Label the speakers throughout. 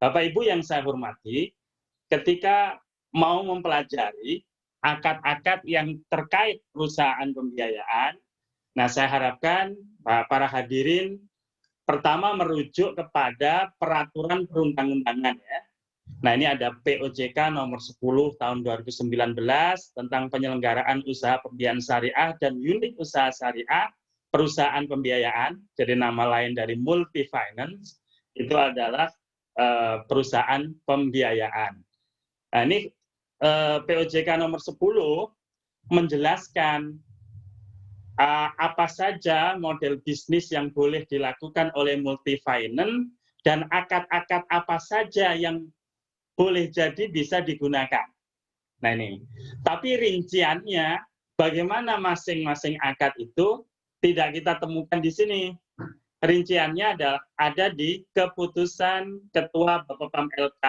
Speaker 1: Bapak Ibu yang saya hormati, ketika mau mempelajari akad-akad yang terkait perusahaan pembiayaan, nah saya harapkan para hadirin pertama merujuk kepada peraturan perundang-undangan ya. Nah ini ada POJK nomor 10 tahun 2019 tentang penyelenggaraan usaha pembiayaan syariah dan unit usaha syariah perusahaan pembiayaan, jadi nama lain dari multi finance, itu adalah perusahaan pembiayaan. Nah ini POJK nomor 10 menjelaskan apa saja model bisnis yang boleh dilakukan oleh multi finance dan akad-akad apa saja yang boleh jadi bisa digunakan. Nah ini, tapi rinciannya bagaimana masing-masing akad itu tidak kita temukan di sini. Rinciannya ada di keputusan Ketua Bapepam LK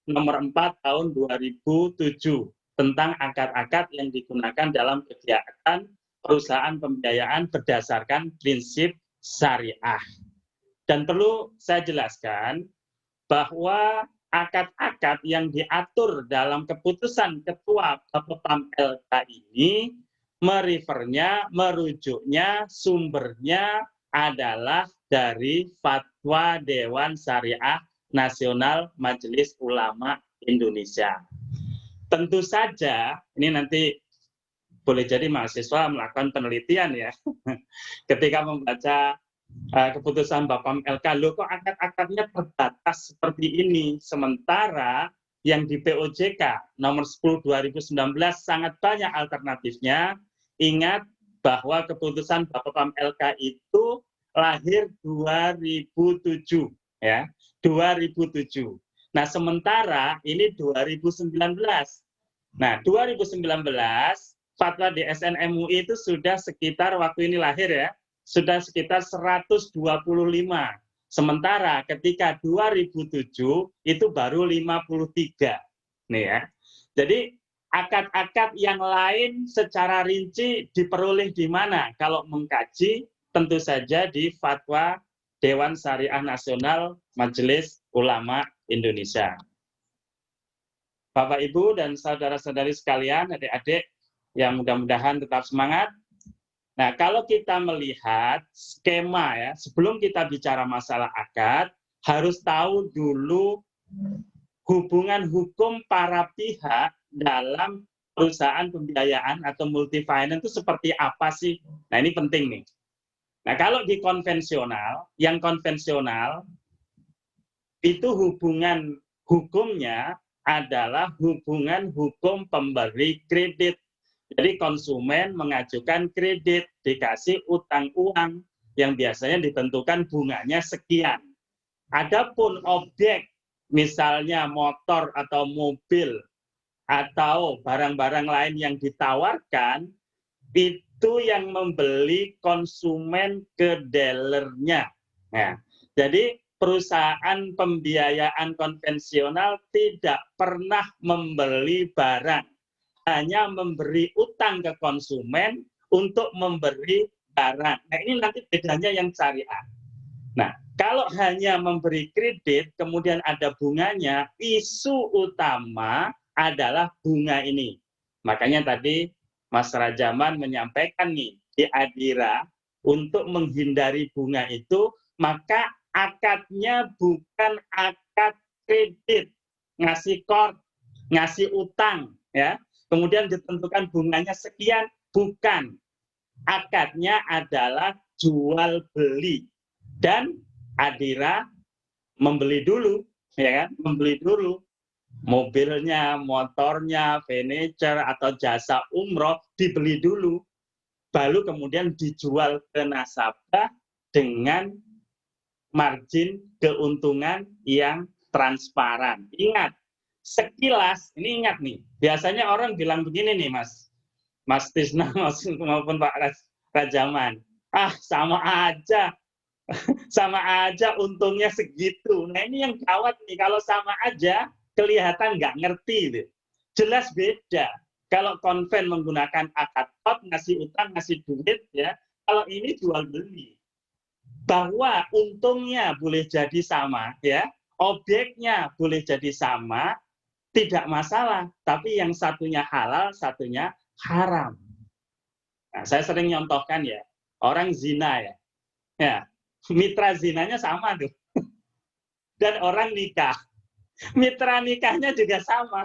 Speaker 1: nomor 4 tahun 2007 tentang akad-akad yang digunakan dalam kegiatan perusahaan pembiayaan berdasarkan prinsip syariah. Dan perlu saya jelaskan bahwa akad-akad yang diatur dalam keputusan Ketua Bapepam LK ini merujuknya, sumbernya adalah dari Fatwa Dewan Syariah Nasional Majelis Ulama Indonesia. Tentu saja, ini nanti boleh jadi mahasiswa melakukan penelitian ya, ketika membaca keputusan Bapepam LK, loh kok akad-akadnya terbatas seperti ini, sementara yang di POJK nomor 10 2019 sangat banyak alternatifnya. Ingat bahwa keputusan Bapepam LK itu lahir 2007 ya, 2007. Nah, sementara ini 2019. Nah, 2019 fatwa DSN MUI itu sudah sekitar waktu ini lahir ya, sudah sekitar 125. Sementara ketika 2007 itu baru 53. Nih ya. Jadi akad-akad yang lain secara rinci diperoleh di mana? Kalau mengkaji tentu saja di Fatwa Dewan Syariah Nasional Majelis Ulama Indonesia. Bapak, Ibu, dan saudara-saudari sekalian, adik-adik yang mudah-mudahan tetap semangat. Nah, kalau kita melihat skema ya, sebelum kita bicara masalah akad, harus tahu dulu hubungan hukum para pihak dalam perusahaan pembiayaan atau multi finance itu seperti apa sih? Nah, ini penting nih. Nah, kalau di konvensional, yang konvensional itu hubungan hukumnya adalah hubungan hukum pemberi kredit. Jadi konsumen mengajukan kredit, dikasih utang uang yang biasanya ditentukan bunganya sekian. Adapun objek, misalnya motor atau mobil atau barang-barang lain yang ditawarkan, itu yang membeli konsumen ke dealernya. Nah, jadi perusahaan pembiayaan konvensional tidak pernah membeli barang, hanya memberi utang ke konsumen untuk memberi barang. Nah, ini nanti bedanya yang syariah. Nah, kalau hanya memberi kredit, kemudian ada bunganya, isu utama adalah bunga ini. Makanya tadi Mas Rajaman menyampaikan nih, di Adira, untuk menghindari bunga itu, maka akadnya bukan akad kredit, ngasih kord, ngasih utang, ya. Kemudian ditentukan bunganya sekian, bukan. Akadnya adalah jual beli. Dan Adira membeli dulu, ya kan? Membeli dulu mobilnya, motornya, furniture atau jasa umroh dibeli dulu. Baru kemudian dijual ke nasabah dengan margin keuntungan yang transparan. Ingat, sekilas, ini ingat nih, biasanya orang bilang begini nih Mas Tisna maupun Pak Rajaman, sama aja, sama aja untungnya segitu. Nah ini yang gawat nih, kalau sama aja kelihatan nggak ngerti. Deh. Jelas beda. Kalau konven menggunakan akad pot, ngasih utang, ngasih duit, ya. Kalau ini jual beli. Bahwa untungnya boleh jadi sama, ya. Objeknya boleh jadi sama, tidak masalah, tapi yang satunya halal, satunya haram. Nah, saya sering nyontohkan ya, orang zina ya, mitra zinanya sama tuh, dan orang nikah, mitra nikahnya juga sama,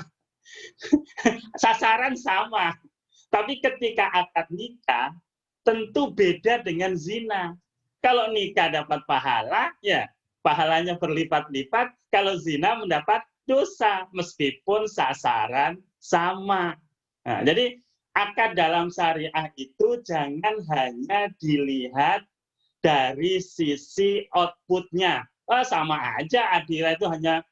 Speaker 1: sasaran sama, tapi ketika akad nikah tentu beda dengan zina. Kalau nikah dapat pahala, ya pahalanya berlipat-lipat. Kalau zina mendapat dosa, meskipun sasaran sama. Nah, jadi akad dalam syariah itu jangan hanya dilihat dari sisi outputnya. Oh, sama aja adira itu hanya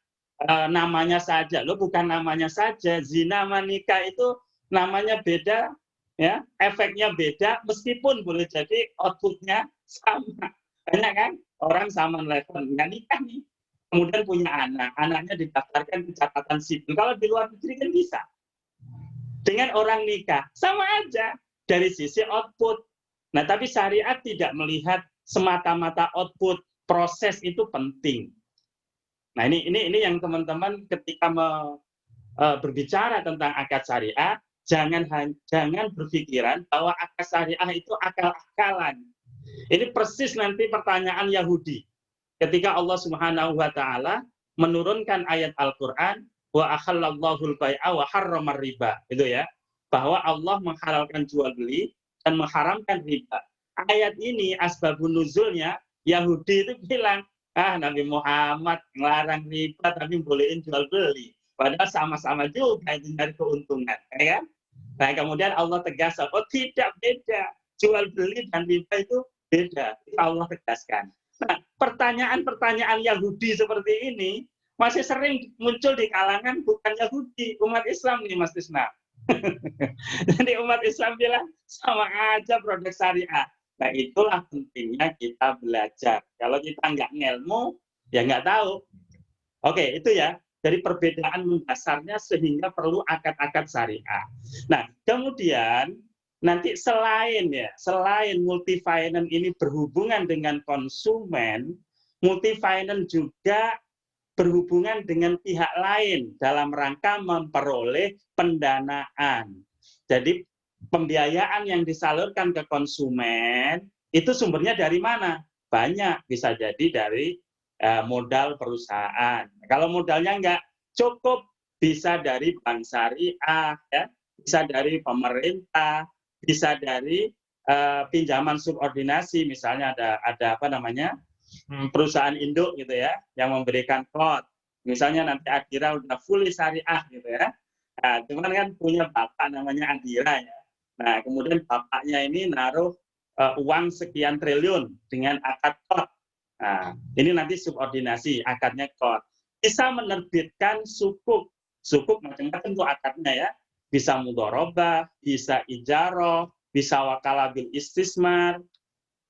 Speaker 1: namanya saja. Loh, bukan namanya saja. Zina sama nikah itu namanya beda, ya, efeknya beda, meskipun boleh jadi outputnya sama. Banyak kan orang sama level nggak nikah nih, kemudian punya anak, anaknya didaftarkan ke catatan sipil. Kalau di luar negeri kan bisa. Dengan orang nikah sama aja dari sisi output. Nah, tapi syariat tidak melihat semata-mata output, proses itu penting. Nah, ini yang teman-teman ketika berbicara tentang akad syariah, jangan berpikiran bahwa akad syariah itu akal-akalan. Ini persis nanti pertanyaan Yahudi. Ketika Allah Subhanahu wa taala menurunkan ayat Al-Qur'an, wa ahallallahu al-bai'a wa harramar riba, itu ya. Bahwa Allah menghalalkan jual beli dan mengharamkan riba. Ayat ini asbabun nuzulnya Yahudi itu bilang, Nabi Muhammad ngelarang riba tapi bolehin jual beli. Padahal sama-sama juga itu dari keuntungan, ya kan? Nah, kemudian Allah tegaskan, oh tidak, beda. Jual beli dan riba itu beda. Allah tegaskan. Nah, pertanyaan-pertanyaan Yahudi seperti ini masih sering muncul di kalangan bukan Yahudi, umat Islam nih, Mas Tisna. Jadi umat Islam bilang sama aja produk syariah. Nah, itulah pentingnya kita belajar. Kalau kita nggak ngelmu, ya nggak tahu. Oke, itu ya. Dari perbedaan mendasarnya sehingga perlu akad-akad syariah. Nah, kemudian nanti selain multi-finance ini berhubungan dengan konsumen, multi-finance juga berhubungan dengan pihak lain dalam rangka memperoleh pendanaan. Jadi pembiayaan yang disalurkan ke konsumen itu sumbernya dari mana? Banyak, bisa jadi dari modal perusahaan. Kalau modalnya nggak cukup, bisa dari bank syariah, ya, bisa dari pemerintah, bisa dari pinjaman subordinasi, misalnya ada apa namanya perusahaan induk gitu ya, yang memberikan plot. Misalnya nanti Adira udah fully syariah gitu ya. Nah, cuman kan punya bapak namanya Adira ya. Nah, kemudian bapaknya ini naruh uang sekian triliun dengan akad plot. Nah, ini nanti subordinasi, akadnya KOT. Bisa menerbitkan sukuk. Sukuk macam-macam tuh akadnya ya. Bisa mudharabah, bisa ijaroh, bisa wakalah bil istismar,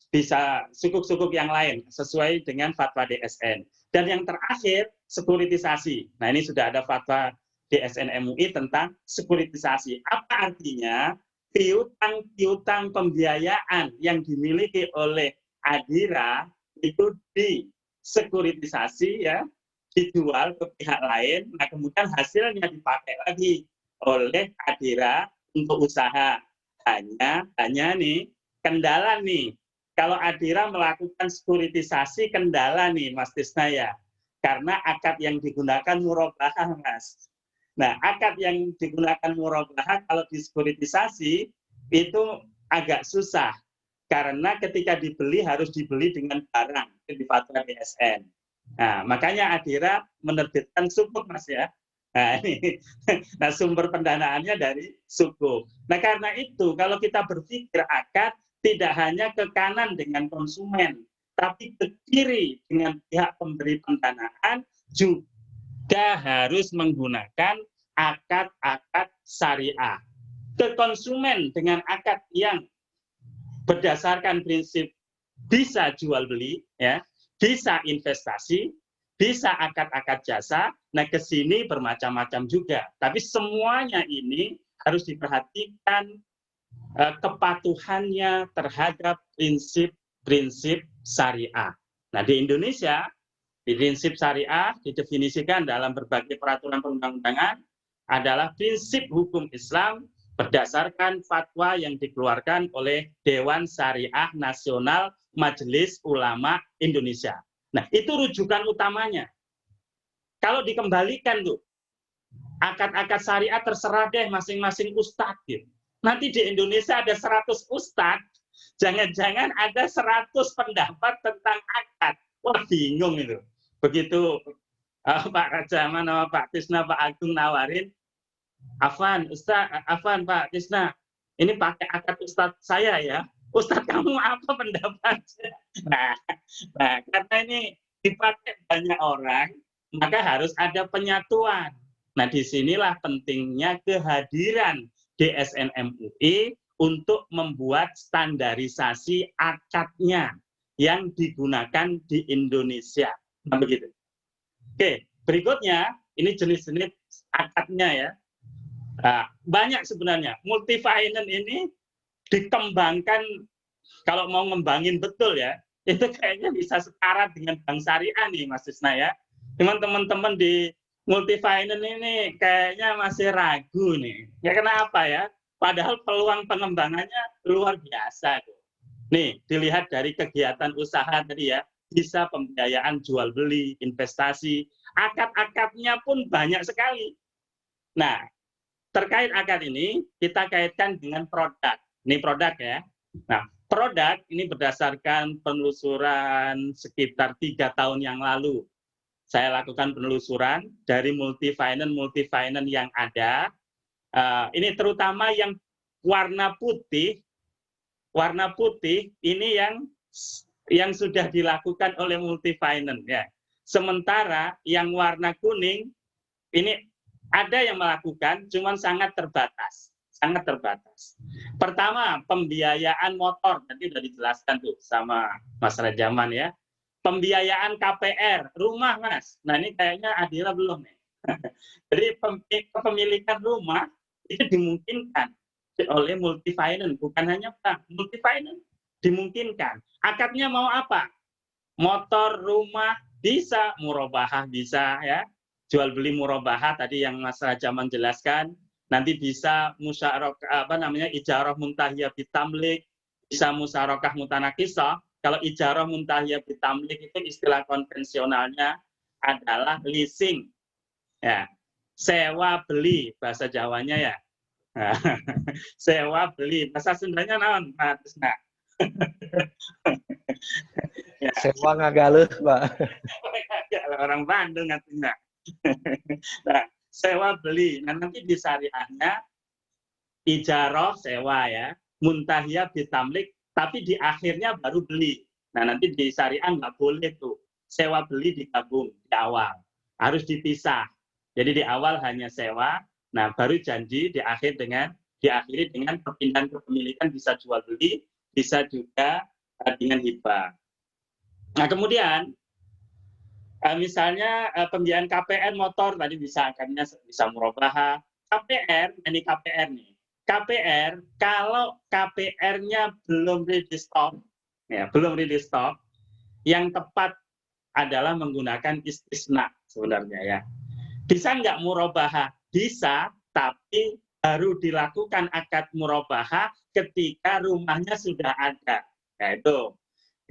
Speaker 1: bisa sukuk-sukuk yang lain sesuai dengan fatwa DSN. Dan yang terakhir, sekuritisasi. Nah, ini sudah ada fatwa DSN MUI tentang sekuritisasi. Apa artinya? Piutang pembiayaan yang dimiliki oleh Adira itu disekuritisasi ya, dijual ke pihak lain, nah kemudian hasilnya dipakai lagi oleh Adira untuk usaha. Hanya nih kendala nih, kalau Adira melakukan sekuritisasi kendala nih Mas Tisna ya, karena akad yang digunakan murabahah Mas. Nah, akad yang digunakan murabahah kalau disekuritisasi itu agak susah. Karena ketika dibeli harus dibeli dengan barang di fatwa DSN. Nah, makanya Adira menerbitkan sukuk Mas ya. Nah, ini. Nah, sumber pendanaannya dari sukuk. Nah, karena itu kalau kita berpikir akad tidak hanya ke kanan dengan konsumen, tapi ke kiri dengan pihak pemberi pendanaan juga harus menggunakan akad-akad syariah. Ke konsumen dengan akad yang berdasarkan prinsip bisa jual beli, ya, bisa investasi, bisa akad-akad jasa. Nah, ke sini bermacam-macam juga. Tapi semuanya ini harus diperhatikan kepatuhannya terhadap prinsip-prinsip syariah. Nah, di Indonesia Prinsip syariah didefinisikan dalam berbagai peraturan perundang-undangan adalah prinsip hukum Islam berdasarkan fatwa yang dikeluarkan oleh Dewan Syariah Nasional Majelis Ulama Indonesia. Nah, itu rujukan utamanya. Kalau dikembalikan tuh, akad-akad syariah terserah deh masing-masing ustadz. Gitu. Nanti di Indonesia ada 100 ustadz, jangan-jangan ada 100 pendapat tentang akad. Wah, bingung itu. Begitu Pak Rajaman sama Pak Tisna, Pak Agung nawarin, Afan, Pak Tisna, ini pakai akad ustadz saya ya. Ustadz kamu apa pendapatnya? Nah, karena ini dipakai banyak orang, maka harus ada penyatuan. Nah, disinilah pentingnya kehadiran DSN MUI untuk membuat standarisasi akadnya yang digunakan di Indonesia. Nah, begitu. Oke, berikutnya ini jenis-jenis akadnya ya. Nah, banyak sebenarnya. Multi finance ini dikembangkan, kalau mau ngembangin betul ya, itu kayaknya bisa setara dengan bank syariah nih Mas Tisna ya. Cuman teman-teman di multi finance ini kayaknya masih ragu nih. Ya kenapa ya? Padahal peluang pengembangannya luar biasa. Nih, dilihat dari kegiatan usaha tadi ya, bisa pembiayaan jual beli, investasi, akad-akadnya pun banyak sekali. Nah, terkait akad ini, kita kaitkan dengan produk. Ini produk ya. Nah, produk ini berdasarkan penelusuran sekitar 3 tahun yang lalu. Saya lakukan penelusuran dari multi finance yang ada. Ini terutama yang warna putih ini yang sudah dilakukan oleh multi finance ya. Sementara yang warna kuning ini ada yang melakukan, cuman sangat terbatas. Pertama, pembiayaan motor, tadi sudah dijelaskan tuh sama Mas Rajaman ya. Pembiayaan KPR, rumah Mas. Nah ini kayaknya Adira belum nih. Jadi kepemilikan rumah itu dimungkinkan oleh multi finance, bukan hanya bank, multi finance dimungkinkan. Akadnya mau apa? Motor, rumah, bisa, murabahah bisa ya. Jual beli murabahah tadi yang Mas Rajaman jelaskan, nanti bisa musyarakah ijarah muntahiyah bitamlik, bisa musyarakah mutanakisah. Kalau ijarah muntahiyah bitamlik itu istilah konvensionalnya adalah leasing. Ya. Sewa beli bahasa Jawanya ya. Sewa beli bahasa Sundanya naon, Pak Tisna?
Speaker 2: Ya. Sewa ngagaleuh, Pak.
Speaker 1: Orang Bandung artinya. Nah, sewa beli. Nah, nanti di syariahnya ijarah sewa ya, muntahiyah bitamlik, tapi di akhirnya baru beli. Nah, nanti di syariah nggak boleh tuh sewa beli digabung di awal, harus dipisah. Jadi di awal hanya sewa, nah baru janji diakhiri dengan perpindahan kepemilikan, bisa jual beli, bisa juga dengan hibah. Nah, kemudian misalnya pembiayaan KPR motor tadi bisa akhirnya bisa murabahah. KPR, ini KPR nih. KPR kalau KPR-nya belum ready stock, ya belum ready stock, yang tepat adalah menggunakan istisna sebenarnya ya. Bisa nggak murabahah? Bisa, tapi baru dilakukan akad murabahah ketika rumahnya sudah ada. Nah, itu.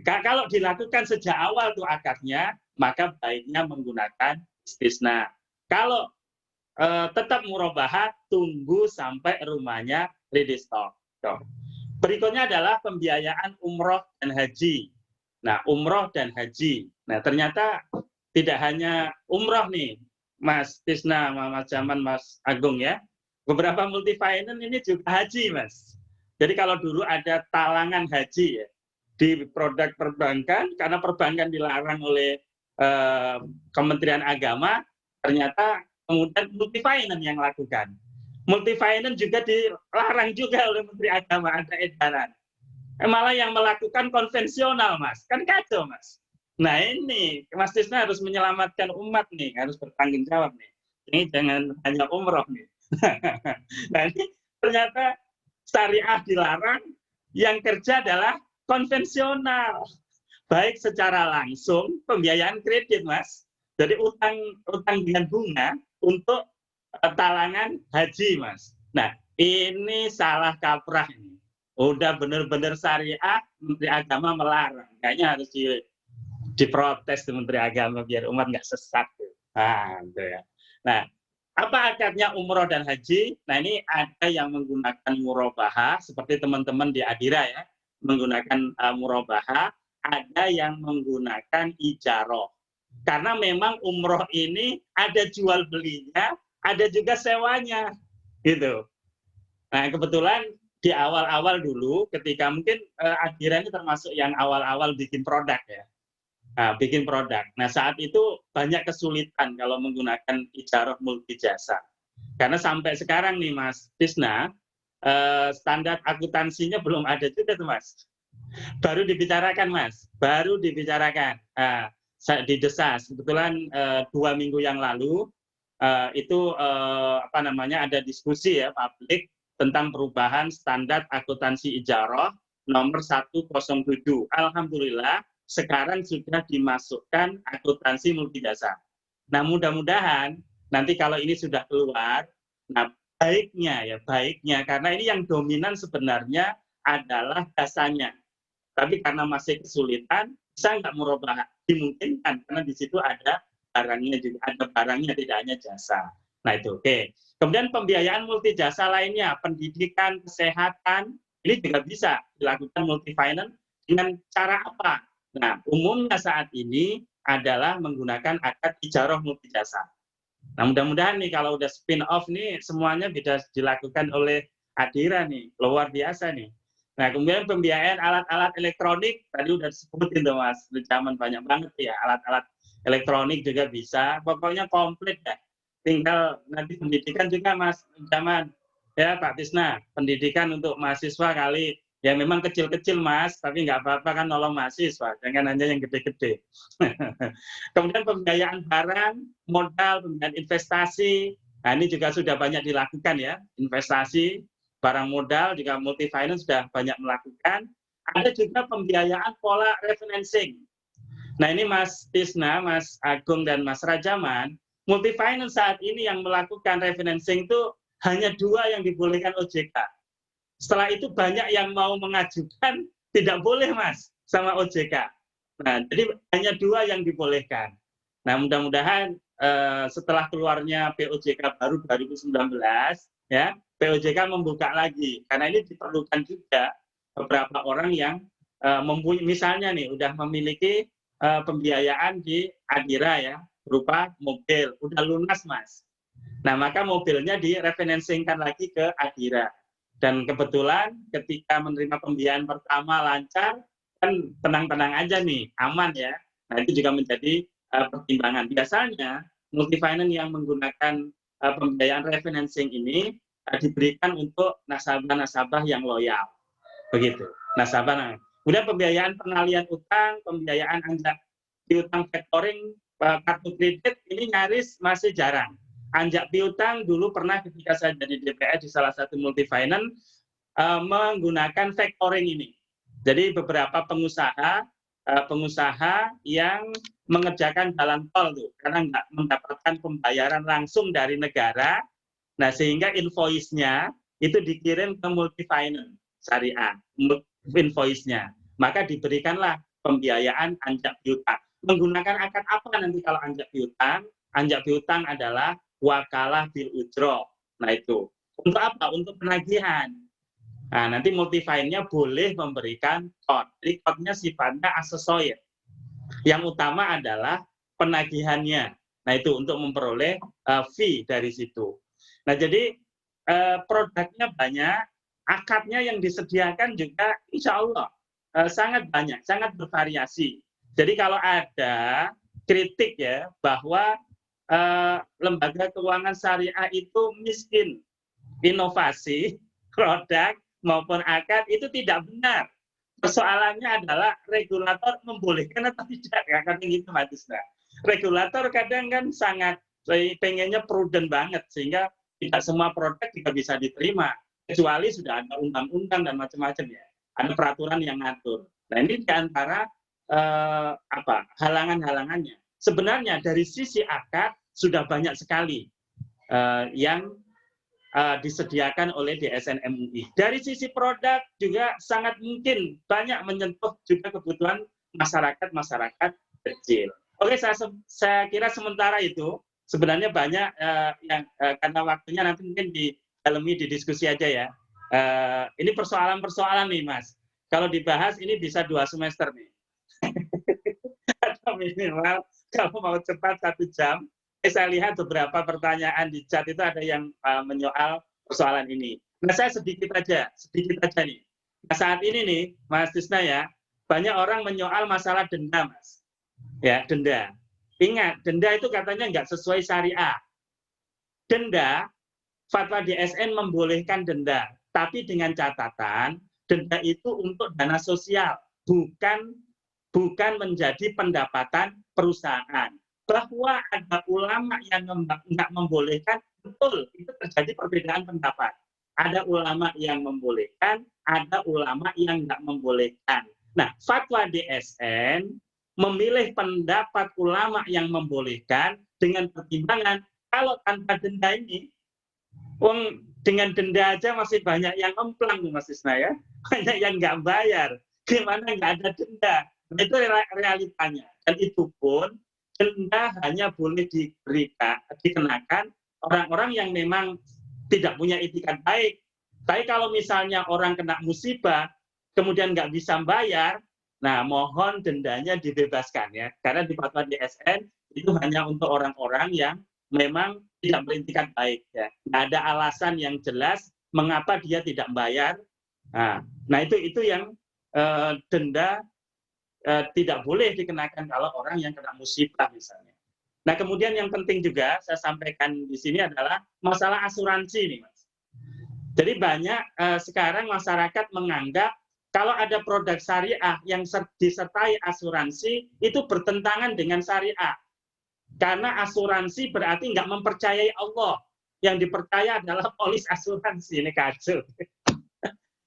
Speaker 1: Kalau dilakukan sejak awal tuh akadnya, maka baiknya menggunakan istisna. Kalau tetap murabahah, tunggu sampai rumahnya ready stock. Berikutnya adalah pembiayaan umroh dan haji. Nah, umroh dan haji. Nah, ternyata tidak hanya umroh nih, Mas Tisna, Mas Jaman, Mas Agung ya. Beberapa multi finance ini juga haji, Mas. Jadi kalau dulu ada talangan haji ya, di produk perbankan, karena perbankan dilarang oleh Kementerian Agama, ternyata kemudian multi finance yang lakukan. Multi finance juga dilarang juga oleh Menteri Agama, ada edaran. Malah yang melakukan konvensional, Mas. Kan kacau, Mas. Nah ini, Mas Tisna harus menyelamatkan umat nih, harus bertanggung jawab nih. Ini jangan hanya umroh nih. Nah ini ternyata syariah dilarang, yang kerja adalah konvensional. baik secara langsung pembiayaan kredit, Mas. Jadi utang dengan bunga untuk talangan haji, Mas. Nah, ini salah kaprah ini. Udah benar-benar syariah, Menteri Agama melarang. Kayaknya harus diprotes tuh Menteri Agama biar umat nggak sesat. Nah, gitu ya. Nah, apa akadnya umroh dan haji? Nah, ini ada yang menggunakan murabahah seperti teman-teman di Adira ya, menggunakan murabahah, ada yang menggunakan ijaroh. Karena memang umroh ini ada jual belinya, ada juga sewanya, gitu. Nah, kebetulan di awal-awal dulu, ketika mungkin Adira ini termasuk yang awal-awal bikin produk ya. Nah, bikin produk. Nah, saat itu banyak kesulitan kalau menggunakan ijarah multi jasa. Karena sampai sekarang nih Mas Tisna, standar akuntansinya belum ada juga tuh Mas. Baru dibicarakan Mas, baru dibicarakan. Di Desas, kebetulan 2 minggu yang lalu, itu ada diskusi ya publik tentang perubahan standar akuntansi ijarah nomor 107. Alhamdulillah, sekarang sudah dimasukkan akuntansi multi jasa. Nah, mudah-mudahan nanti kalau ini sudah keluar, nah baiknya karena ini yang dominan sebenarnya adalah jasanya. Tapi karena masih kesulitan, bisa nggak merubah? Dimungkinkan karena di situ ada barangnya juga, ada barangnya tidak hanya jasa. Nah itu oke. Kemudian pembiayaan multi jasa lainnya, pendidikan, kesehatan, ini juga bisa dilakukan multi finance dengan cara apa? Nah, umumnya saat ini adalah menggunakan akad ijarah multi jasa. Nah, mudah-mudahan nih kalau udah spin off nih semuanya bisa dilakukan oleh Adira nih, luar biasa nih. Nah, kemudian pembiayaan alat-alat elektronik tadi udah disebutin tuh Mas, di zaman banyak banget ya alat-alat elektronik juga bisa. Pokoknya komplit ya. Tinggal nanti pendidikan juga Mas, zaman ya Pak Tisna, pendidikan untuk mahasiswa kali ya memang kecil-kecil Mas, tapi nggak apa-apa kan nolong mahasiswa, jangan hanya yang gede-gede. Kemudian pembiayaan barang, modal, pembiayaan investasi, nah ini juga sudah banyak dilakukan ya, investasi, barang modal, juga multi finance sudah banyak melakukan. Ada juga pembiayaan pola refinancing. Nah ini Mas Tisna, Mas Agung, dan Mas Rajaman, multi finance saat ini yang melakukan refinancing itu hanya 2 yang dibolehkan OJK. Setelah itu banyak yang mau mengajukan, tidak boleh Mas sama OJK. Nah, jadi hanya 2 yang dibolehkan. Nah, mudah-mudahan setelah keluarnya POJK baru 2019, ya POJK membuka lagi. Karena ini diperlukan juga beberapa orang yang mempunyai, misalnya nih, udah memiliki pembiayaan di Adira ya, berupa mobil, udah lunas Mas. Nah, maka mobilnya direfinancingkan lagi ke Adira. Dan kebetulan ketika menerima pembiayaan pertama lancar, kan tenang-tenang aja nih, aman ya. Nah itu juga menjadi pertimbangan. Biasanya multi finance yang menggunakan pembiayaan refinancing ini diberikan untuk nasabah-nasabah yang loyal. Begitu, nasabah. Kemudian pembiayaan pengalian utang, pembiayaan anjak piutang factoring, kartu kredit ini nyaris masih jarang. Anjak piutang dulu pernah ketika saya jadi DPR di salah satu multi finance menggunakan factoring ini. Jadi beberapa pengusaha yang mengerjakan jalan tol tuh karena nggak mendapatkan pembayaran langsung dari negara, nah sehingga invoice-nya itu dikirim ke multi finance syariah, invoice-nya. Maka diberikanlah pembiayaan anjak piutang. Menggunakan akad apa nanti kalau anjak piutang? Anjak piutang adalah wakalah bil ujroh. Nah itu. Untuk apa? Untuk penagihan. Nah nanti multi finance-nya boleh memberikan code. Jadi code-nya sifatnya aksesoris. Yang utama adalah penagihannya. Nah itu untuk memperoleh fee dari situ. Nah jadi produknya banyak, akadnya yang disediakan juga insya Allah sangat banyak, sangat bervariasi. Jadi kalau ada kritik ya bahwa lembaga keuangan syariah itu miskin inovasi, produk maupun akad, itu tidak benar. Persoalannya adalah regulator membolehkan atau tidak, kadang gitu Mas Tisna. Regulator kadang kan sangat pengennya prudent banget sehingga tidak semua produk juga bisa diterima kecuali sudah ada undang-undang dan macam-macam ya, ada peraturan yang ngatur. Nah ini diantara halangan-halangannya. Sebenarnya dari sisi akad sudah banyak sekali yang disediakan oleh DSN MUI. Dari sisi produk juga sangat mungkin banyak menyentuh juga kebutuhan masyarakat kecil. Oke, saya kira sementara itu sebenarnya banyak yang karena waktunya nanti mungkin didalami di diskusi aja ya. Ini persoalan-persoalan nih Mas. Kalau dibahas ini bisa 2 semester nih. Atau minimal kalau mau cepat 1 jam. Saya lihat beberapa pertanyaan di chat itu ada yang menyoal persoalan ini. Nah, saya sedikit aja nih. Nah, saat ini nih, Mas Tisna ya, banyak orang menyoal masalah denda, Mas. Ya, denda. Ingat, denda itu katanya nggak sesuai syariah. Denda, fatwa DSN membolehkan denda, tapi dengan catatan denda itu untuk dana sosial, bukan menjadi pendapatan perusahaan. Bahwa ada ulama yang nggak membolehkan, betul, itu terjadi perbedaan pendapat. Ada ulama yang membolehkan, ada ulama yang nggak membolehkan. Nah, fatwa DSN memilih pendapat ulama yang membolehkan dengan pertimbangan kalau tanpa denda ini, dengan denda aja masih banyak yang ngemplang, Mas Isna ya, banyak yang nggak bayar. Gimana nggak ada denda? Itu realitanya. Dan itu pun denda hanya boleh dikenakan orang-orang yang memang tidak punya etikat baik. Tapi kalau misalnya orang kena musibah, kemudian nggak bisa bayar, nah mohon dendanya dibebaskan ya. Karena di fatwa DSN itu hanya untuk orang-orang yang memang tidak beretikat baik ya. Nggak ada alasan yang jelas mengapa dia tidak bayar. Nah itu yang denda tidak boleh dikenakan kalau orang yang kena musibah misalnya. Nah, kemudian yang penting juga saya sampaikan di sini adalah masalah asuransi nih, Mas. Jadi banyak sekarang masyarakat menganggap kalau ada produk syariah yang disertai asuransi itu bertentangan dengan syariah. Karena asuransi berarti nggak mempercayai Allah. Yang dipercaya adalah polis asuransi. Ini kacau.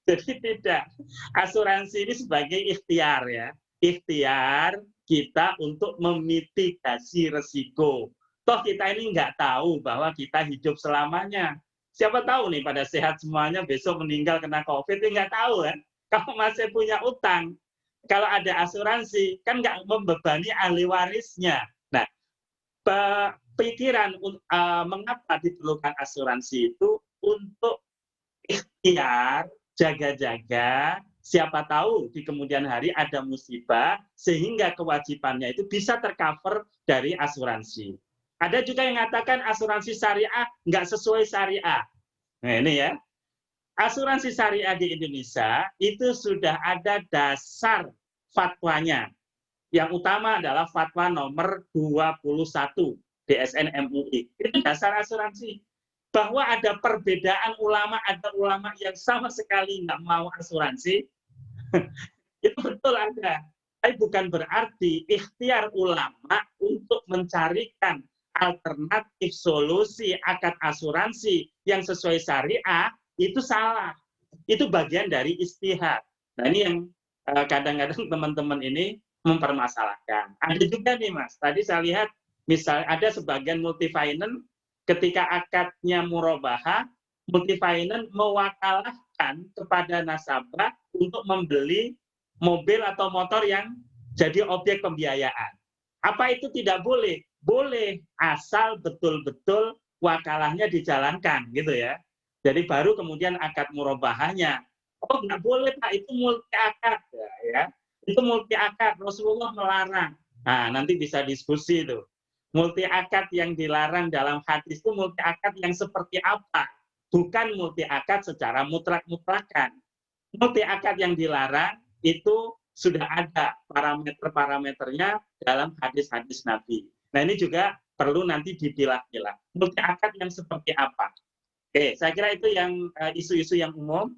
Speaker 1: Jadi tidak. Asuransi ini sebagai ikhtiar ya. Ikhtiar kita untuk memitigasi resiko. Toh kita ini nggak tahu bahwa kita hidup selamanya. Siapa tahu nih pada sehat semuanya besok meninggal kena COVID, nggak tahu kan. Kalau masih punya utang, kalau ada asuransi kan nggak membebani ahli warisnya. Nah, pikiran mengapa diperlukan asuransi itu untuk ikhtiar, jaga-jaga, siapa tahu di kemudian hari ada musibah sehingga kewajibannya itu bisa tercover dari asuransi. Ada juga yang mengatakan asuransi syariah nggak sesuai syariah. Nah ini ya, asuransi syariah di Indonesia itu sudah ada dasar fatwanya. Yang utama adalah fatwa nomor 21 DSN MUI. Itu dasar asuransi. Bahwa ada perbedaan ulama, ada ulama yang sama sekali nggak mau asuransi, itu betul ada. Tapi bukan berarti ikhtiar ulama untuk mencarikan alternatif solusi akad asuransi yang sesuai syariah, itu salah. Itu bagian dari ijtihad. Nah ini yang kadang-kadang teman-teman ini mempermasalahkan. Ada juga nih Mas, tadi saya lihat misalnya ada sebagian multifinance ketika akadnya murabahah, multifinance mewakalahkan kepada nasabah untuk membeli mobil atau motor yang jadi objek pembiayaan. Apa itu tidak boleh? Boleh, asal betul-betul wakalahnya dijalankan, gitu ya. Jadi baru kemudian akad murabahahnya. Oh, nggak boleh Pak, itu multi akad, ya. Itu multi akad, Rasulullah melarang. Nah, nanti bisa diskusi itu. Multi akad yang dilarang dalam hadis itu multi akad yang seperti apa? Bukan multi akad secara mutlak-mutlakan. Multi akad yang dilarang itu sudah ada parameter-parameternya dalam hadis-hadis Nabi. Nah ini juga perlu nanti dipilah-pilah. Multi akad yang seperti apa? Oke, saya kira itu yang isu-isu yang umum.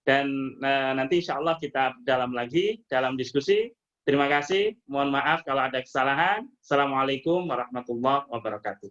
Speaker 1: Dan nanti insya Allah kita dalam lagi dalam diskusi. Terima kasih. Mohon maaf kalau ada kesalahan. Assalamualaikum warahmatullahi wabarakatuh.